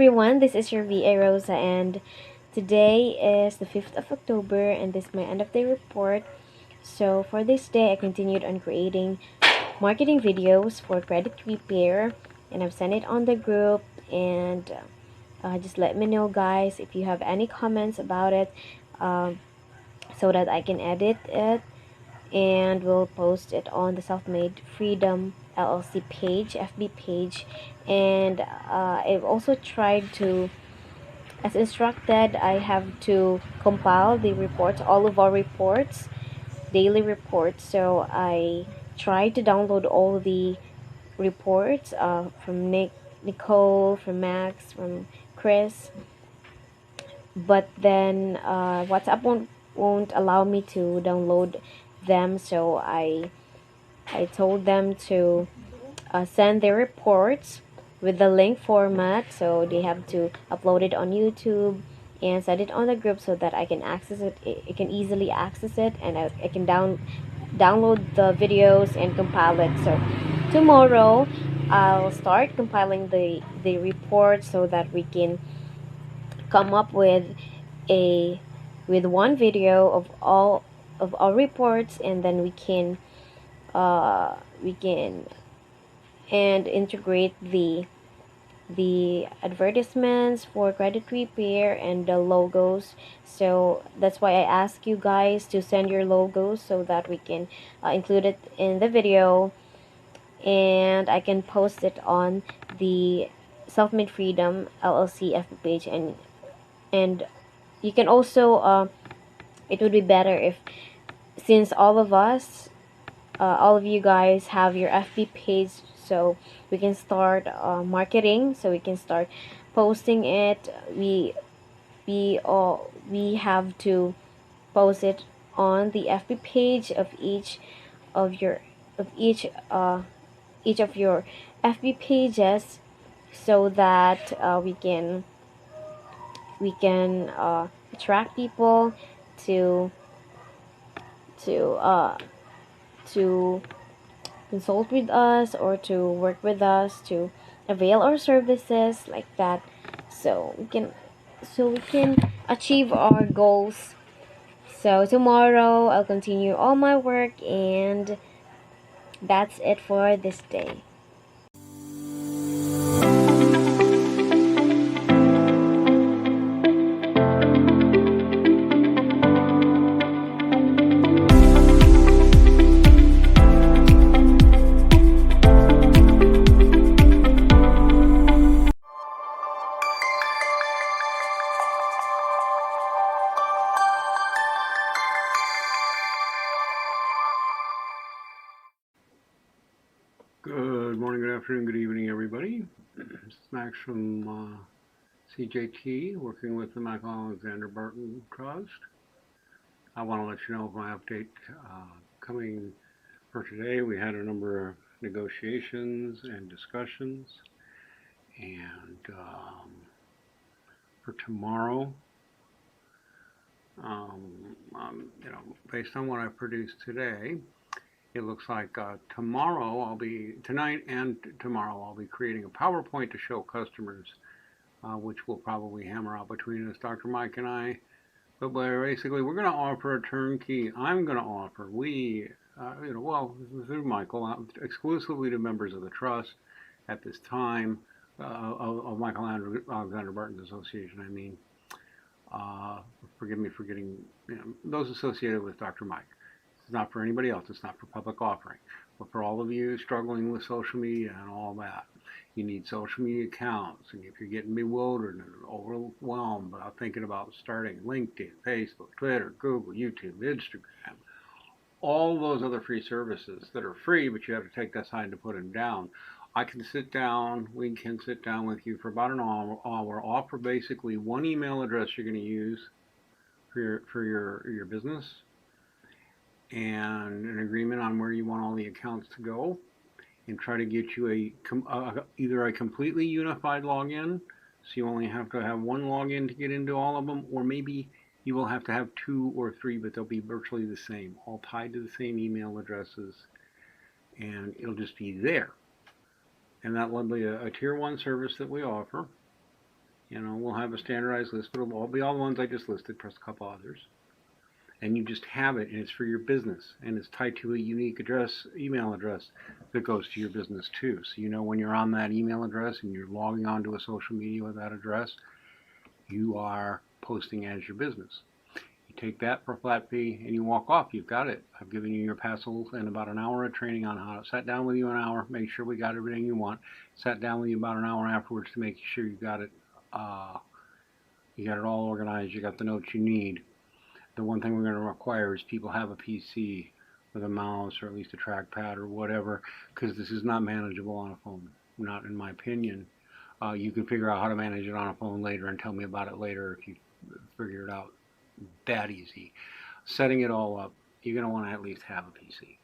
everyone, this is your VA Rosa, and today is the 5th of October, and this is my end of day report. So, for this day, I continued on creating marketing videos for credit repair, and I've sent it on the group. And just let me know, guys, if you have any comments about it, um, so that I can edit it and we'll post it on the Self-Made Freedom LLC page, FB page. And I've also tried to, as instructed, I have to compile the reports, all of our reports, daily reports. So I tried to download all the reports from Nicole, from Max, from Chris, but then WhatsApp won't allow me to download them. So I told them to send their reports with the link format, so they have to upload it on YouTube and set it on the group so that I can access it. I can easily access it, and I can download the videos and compile it. So tomorrow I'll start compiling the report so that we can come up with a with one video of all of our reports, and then we can and integrate the advertisements for credit repair and the logos. So that's why I ask you guys to send your logos so that we can include it in the video, and I can post it on the Self-Made Freedom LLC FB page. And you can also it would be better if, since all of you guys have your FB page, so we can start marketing, so we can start posting it. We have to post it on the FB page of of your of each of your FB pages, so that we can attract people to to uh, to consult with us or to work with us to avail our services like that, so we can achieve our goals. So tomorrow I'll continue all my work, and that's it for this day. Good morning, good afternoon, good evening, everybody. This is Max from CJT, working with the Michael Alexander Barton Trust. I want to let you know of my update coming for today. We had a number of negotiations and discussions, and for tomorrow, based on what I produced today, it looks like tonight and tomorrow, I'll be creating a PowerPoint to show customers, which we'll probably hammer out between us, Dr. Mike and I. But basically, we're going to offer a turnkey. I'm going to offer, through Michael, exclusively to members of the trust at this time, of Michael Alexander Barton's Association. I mean, forgive me for getting, those associated with Dr. Mike. It's not for anybody else. It's not for public offering. But for all of you struggling with social media and all that, you need social media accounts. And if you're getting bewildered and overwhelmed about thinking about starting LinkedIn, Facebook, Twitter, Google, YouTube, Instagram, all those other free services that are free, but you have to take that time to put them down, we can sit down with you for about an hour, offer basically one email address you're going to use for your business, and an agreement on where you want all the accounts to go, and try to get you either a completely unified login, so you only have to have one login to get into all of them, or maybe you will have to have 2 or 3, but they'll be virtually the same, all tied to the same email addresses, and it'll just be there. And that will be a tier 1 service that we offer. We'll have a standardized list, but it'll all be all the ones I just listed, plus a couple others. And you just have it, and it's for your business, and it's tied to a unique address, email address that goes to your business too. So when you're on that email address and you're logging onto a social media with that address, you are posting as your business. You take that for a flat fee and you walk off. You've got it. I've given you your passel and about an hour of training on how to sat down with you an hour, make sure we got everything you want. Sat down with you about an hour afterwards to make sure you got it. You got it all organized. You got the notes you need. The one thing we're going to require is people have a PC with a mouse or at least a trackpad or whatever, because this is not manageable on a phone. Not in my opinion. You can figure out how to manage it on a phone later and tell me about it later if you figure it out that easy. Setting it all up, you're going to want to at least have a PC.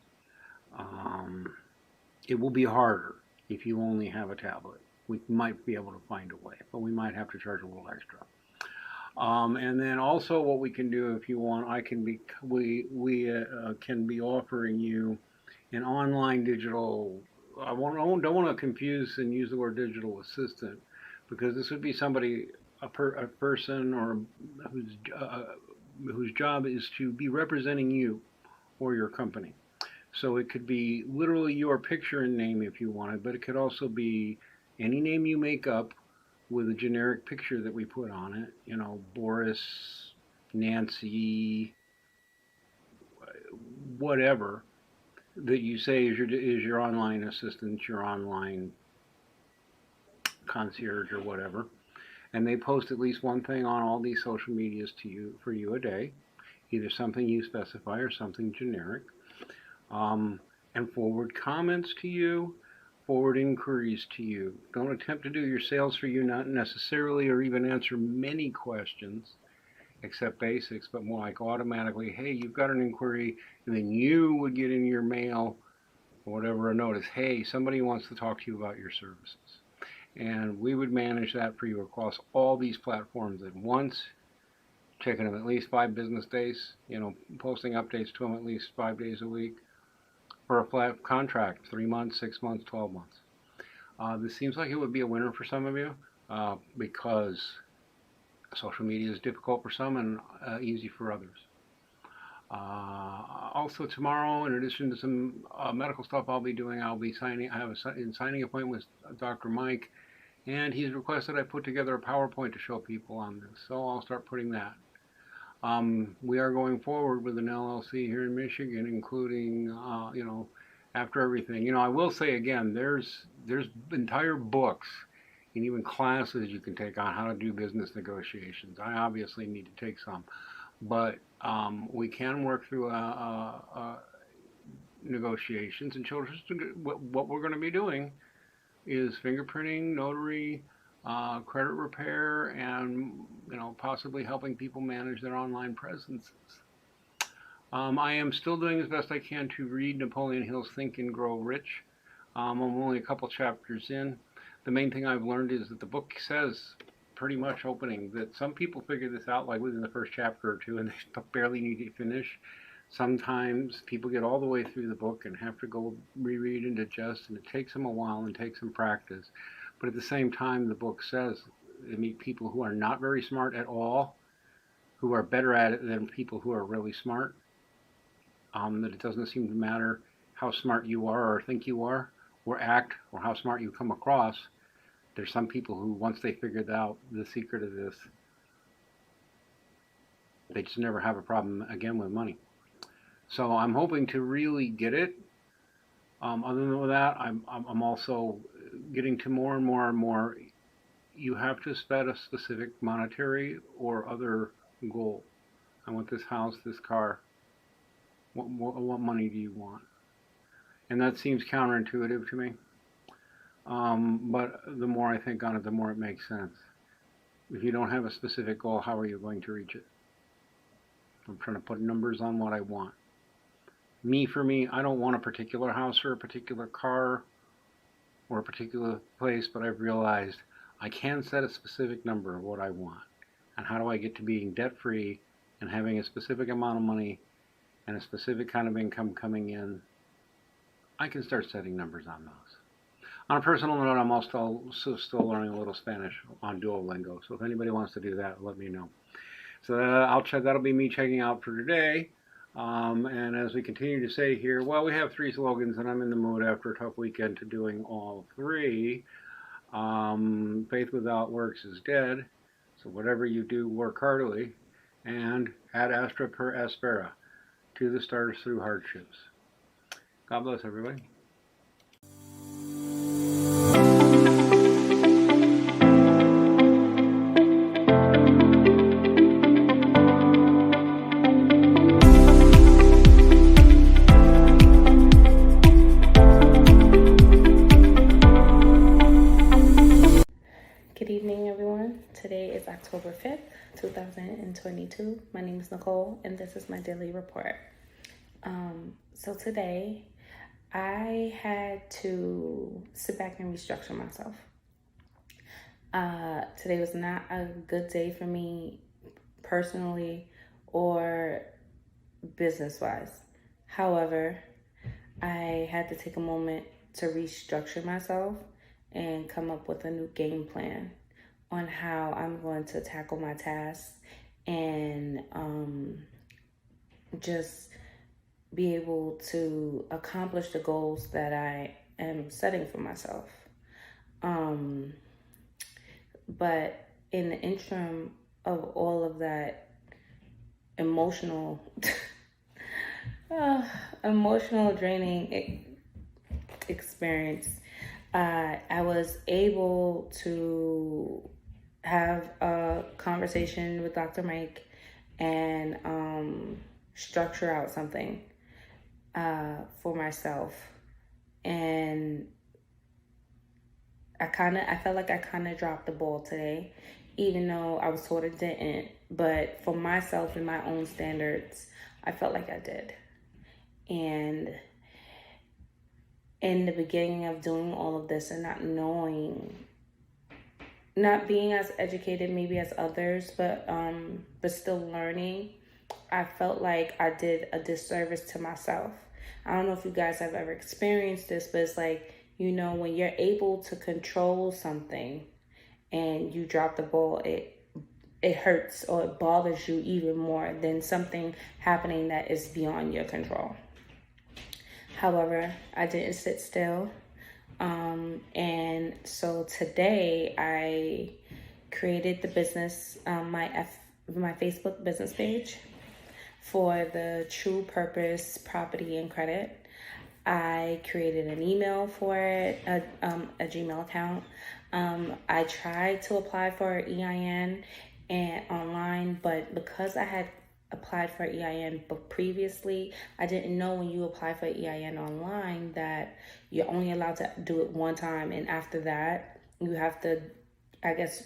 It will be harder if you only have a tablet. We might be able to find a way, but we might have to charge a little extra. And then also what we can do if you want, we can be offering you an online digital, don't want to confuse and use the word digital assistant, because this would be somebody, a person or whose job is to be representing you or your company. So it could be literally your picture and name if you wanted, but it could also be any name you make up with a generic picture that we put on it. Boris, Nancy, whatever that you say is your online assistant, your online concierge or whatever. And they post at least one thing on all these social medias for you a day, either something you specify or something generic, and forward comments to you, forward inquiries to you. Don't attempt to do your sales for you, not necessarily, or even answer many questions, except basics, but more like automatically, hey, you've got an inquiry, and then you would get in your mail or whatever a notice, hey, somebody wants to talk to you about your services. And we would manage that for you across all these platforms at once, checking them at least 5 business days, posting updates to them at least 5 days a week for a flat contract, 3 months, 6 months, 12 months. This seems like it would be a winner for some of you because social media is difficult for some and easy for others. Also tomorrow, in addition to some medical stuff I'll be doing, I have a signing appointment with Dr. Mike, and he's requested I put together a PowerPoint to show people on this, so I'll start putting that. We are going forward with an LLC here in Michigan, including, after everything. I will say again, there's entire books and even classes you can take on how to do business negotiations. I obviously need to take some, but we can work through negotiations. And children, what we're going to be doing is fingerprinting, notary, credit repair, and possibly helping people manage their online presences. I am still doing as best I can to read Napoleon Hill's Think and Grow Rich. I'm only a couple chapters in. The main thing I've learned is that the book says pretty much opening that some people figure this out like within the first chapter or two and they barely need to finish. Sometimes people get all the way through the book and have to go reread and digest, and it takes them a while and takes some practice. But at the same time, the book says they meet people who are not very smart at all, who are better at it than people who are really smart. That it doesn't seem to matter how smart you are or think you are or act or how smart you come across. There's some people who, once they figured out the secret of this, they just never have a problem again with money. So I'm hoping to really get it. Other than that, I'm also getting to more and more and more. You have to set a specific monetary or other goal. I want this house, this car. What money do you want? And that seems counterintuitive to me. But the more I think on it, the more it makes sense. If you don't have a specific goal, how are you going to reach it? I'm trying to put numbers on what I want. For me, I don't want a particular house or a particular car or a particular place, but I've realized I can set a specific number of what I want. And how do I get to being debt-free and having a specific amount of money and a specific kind of income coming in? I can start setting numbers on those. On a personal note, I'm also still learning a little Spanish on Duolingo. So if anybody wants to do that, let me know. So I'll check. That'll be me checking out for today. And as we continue to say here, well, we have three slogans, and I'm in the mood after a tough weekend to doing all three. Faith without works is dead. So whatever you do, work heartily. And ad astra per aspera, to the stars through hardships. God bless everybody. Good evening, everyone. Today is October 5th, 2022. My name is Nicole, and this is my daily report. So today, I had to sit back and restructure myself. Today was not a good day for me personally or business-wise. However, I had to take a moment to restructure myself and come up with a new game plan on how I'm going to tackle my tasks and just be able to accomplish the goals that I am setting for myself. But in the interim of all of that emotional draining experience, I was able to have a conversation with Dr. Mike and structure out something for myself. And I felt like I kind of dropped the ball today, even though I was sort of didn't. But for myself and my own standards, I felt like I did. And in the beginning of doing all of this and not being as educated maybe as others, but still learning, I felt like I did a disservice to myself. I don't know if you guys have ever experienced this, but it's like, when you're able to control something and you drop the ball, it hurts or it bothers you even more than something happening that is beyond your control. However, I didn't sit still. And so today I created the business, my Facebook business page for the True Purpose Property and Credit. I created an email for it, a Gmail account. I tried to apply for EIN and online, but because I had applied for EIN, but previously I didn't know when you apply for EIN online that you're only allowed to do it one time, and after that you have to, I guess,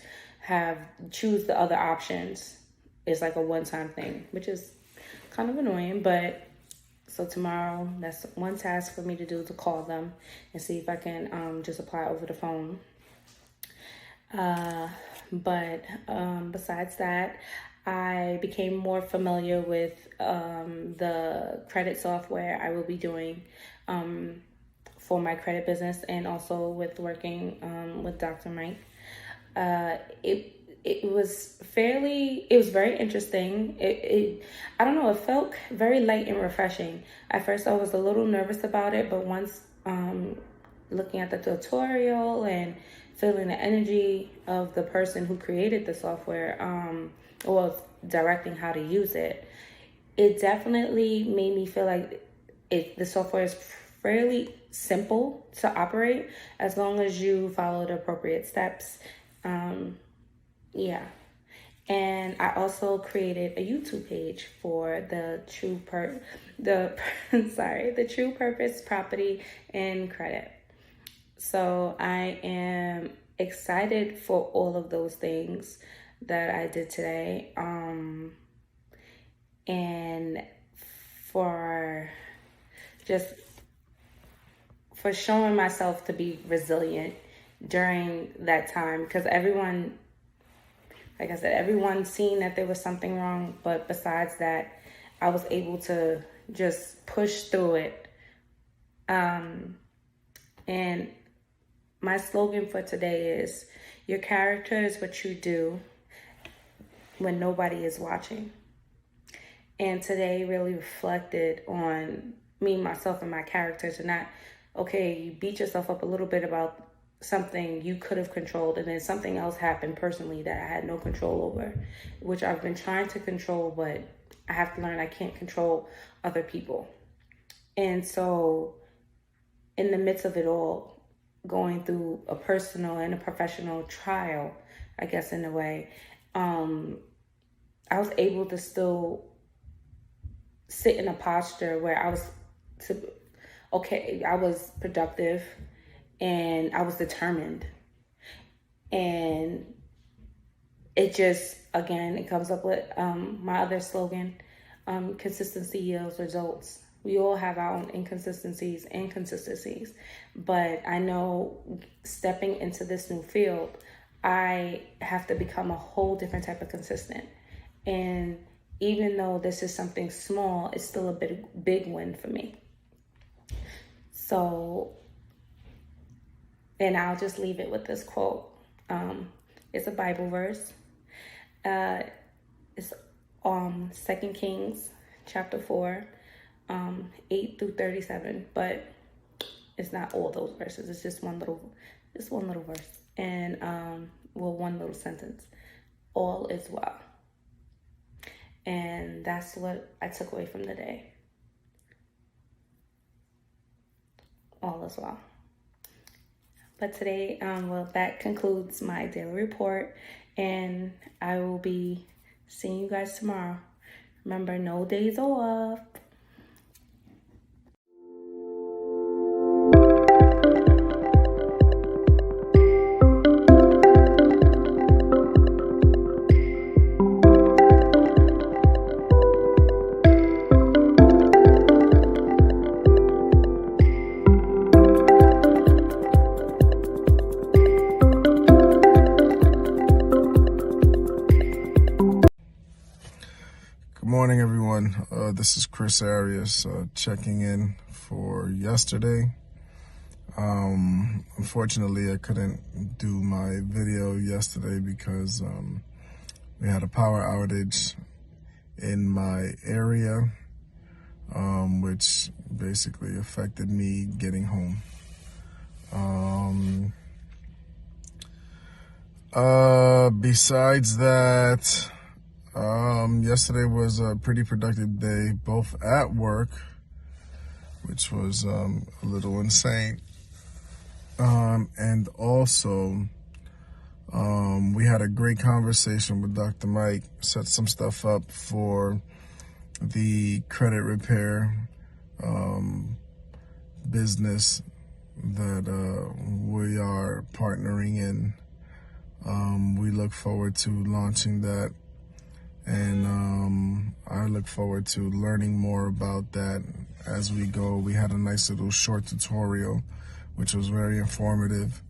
choose the other options. It's like a one-time thing, which is kind of annoying. But so tomorrow, that's one task for me to do, to call them and see if I can just apply over the phone. But besides that, I became more familiar with the credit software I will be doing for my credit business, and also with working with Dr. Mike. It was very interesting. I don't know, it felt very light and refreshing. At first I was a little nervous about it, but once looking at the tutorial and feeling the energy of the person who created the software, directing how to use it, it definitely made me feel like the software is fairly simple to operate as long as you follow the appropriate steps. And I also created a YouTube page for the True Purpose Property and Credit. So I am excited for all of those things that I did today, and for showing myself to be resilient during that time, because everyone, like I said, everyone seen that there was something wrong, but besides that, I was able to just push through it. And my slogan for today is, your character is what you do when nobody is watching. And today really reflected on me, myself, and my characters. And not, okay, you beat yourself up a little bit about something you could have controlled, and then something else happened personally that I had no control over, which I've been trying to control, but I have to learn I can't control other people. And so in the midst of it all, going through a personal and a professional trial, I guess in a way, I was able to still sit in a posture where I was productive and I was determined. And it just, again, it comes up with my other slogan, consistency yields results. We all have our own inconsistencies and consistencies, but I know stepping into this new field, I have to become a whole different type of consistent. And even though this is something small, it's still a big win for me. So, and I'll just leave it with this quote. It's a Bible verse. It's 2 Kings chapter 4, 8 through 37. But it's not all those verses. It's just one little verse, and one little sentence. All is well. And that's what I took away from the day. All is well. But today, that concludes my daily report, and I will be seeing you guys tomorrow. Remember, no days off. Good morning, everyone. This is Chris Arias checking in for yesterday. Unfortunately, I couldn't do my video yesterday because we had a power outage in my area, which basically affected me getting home. Besides that, yesterday was a pretty productive day, both at work, which was a little insane, and also we had a great conversation with Dr. Mike, set some stuff up for the credit repair business that we are partnering in. We look forward to launching that. And I look forward to learning more about that as we go. We had a nice little short tutorial, which was very informative.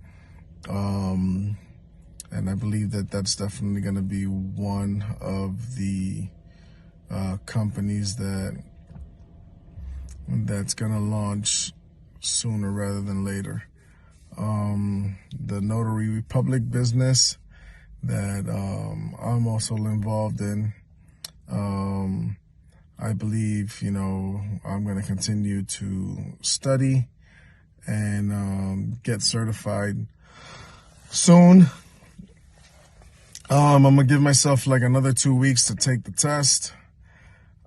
And I believe that that's definitely going to be one of the companies that's going to launch sooner rather than later. The Notary Republic business that I'm also involved in. I believe, I'm going to continue to study and get certified soon. I'm going to give myself like another 2 weeks to take the test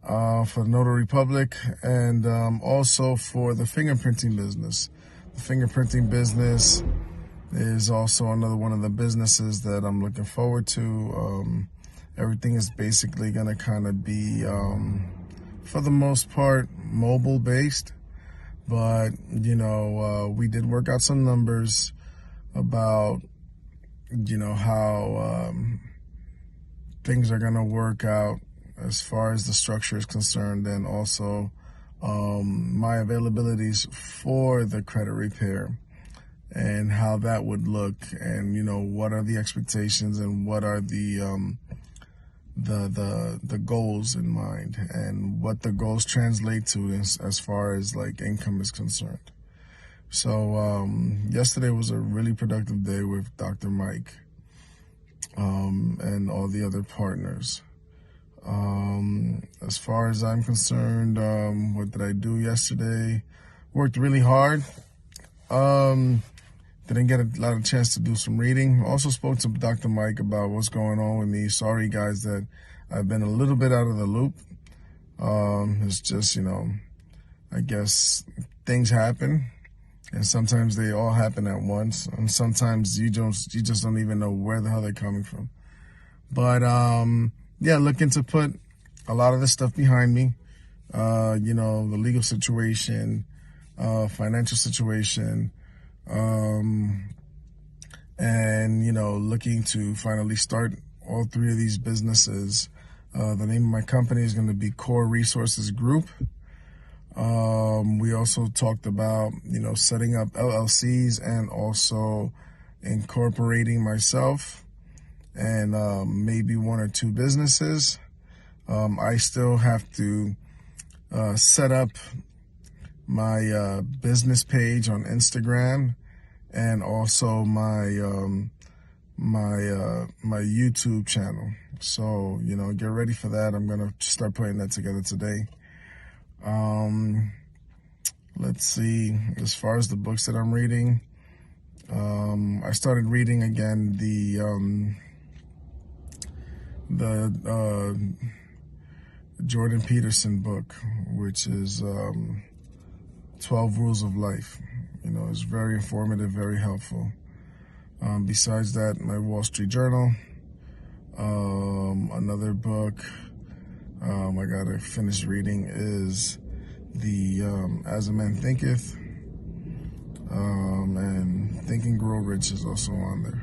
for Notary Republic, and also for the fingerprinting business. The fingerprinting business is also another one of the businesses that I'm looking forward to. Everything is basically going to kind of be, for the most part, mobile based. But, we did work out some numbers about, how things are going to work out as far as the structure is concerned, and also my availabilities for the credit repair, and how that would look, and what are the expectations, and what are the goals in mind, and what the goals translate to as far as like income is concerned. So yesterday was a really productive day with Dr. Mike and all the other partners. As far as I'm concerned, what did I do yesterday? Worked really hard. Didn't get a lot of chance to do some reading. Also spoke to Dr. Mike about what's going on with me. Sorry, guys, that I've been a little bit out of the loop. It's just, I guess things happen, and sometimes they all happen at once, and sometimes you just don't even know where the hell they're coming from. But yeah, looking to put a lot of this stuff behind me. The legal situation, financial situation, and looking to finally start all three of these businesses. The name of my company is going to be Core Resources Group. We also talked about, setting up LLCs and also incorporating myself and maybe one or two businesses. I still have to set up my business page on Instagram and also my my YouTube channel. So, get ready for that. I'm going to start putting that together today. Let's see, as far as the books that I'm reading, I started reading again the Jordan Peterson book, which is 12 Rules of Life. It's very informative, very helpful. Besides that, my Wall Street Journal, another book I gotta finish reading is the As a Man Thinketh, and Think and Grow Rich is also on there.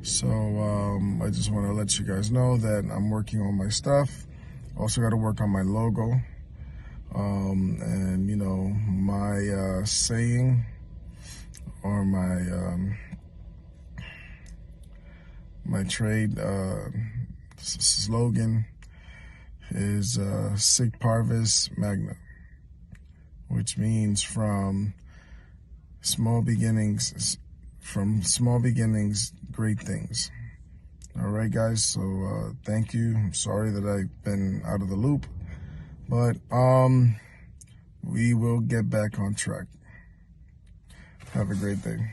So I just want to let you guys know that I'm working on my stuff. Also got to work on my logo, and my saying or my trade slogan is Sic Parvis Magna, which means from small beginnings, great things. All right, guys. So thank you. I'm sorry that I've been out of the loop, but we will get back on track. Have a great day.